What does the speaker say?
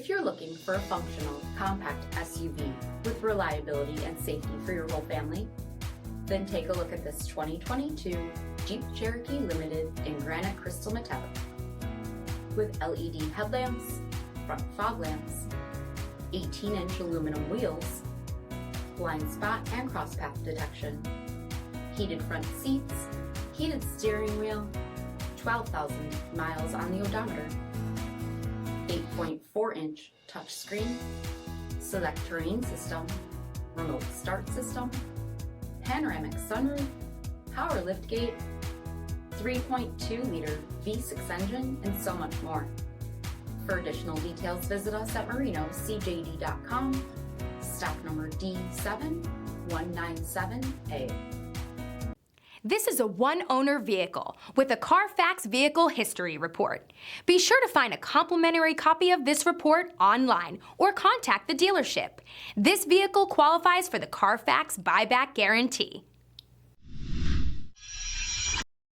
If you're looking for a functional, compact SUV with reliability and safety for your whole family, then take a look at this 2022 Jeep Cherokee Limited in granite crystal metallic. With LED headlamps, front fog lamps, 18-inch aluminum wheels, blind spot and cross path detection, heated front seats, heated steering wheel, 12,000 miles on the odometer, 8.4-inch touchscreen, select terrain system, remote start system, panoramic sunroof, power liftgate, 3.2-liter V6 engine, and so much more. For additional details, visit us at MarinoCJD.com, stock number D7197A. This is a one-owner vehicle with a CARFAX vehicle history report. Be sure to find a complimentary copy of this report online or contact the dealership. This vehicle qualifies for the CARFAX buyback guarantee.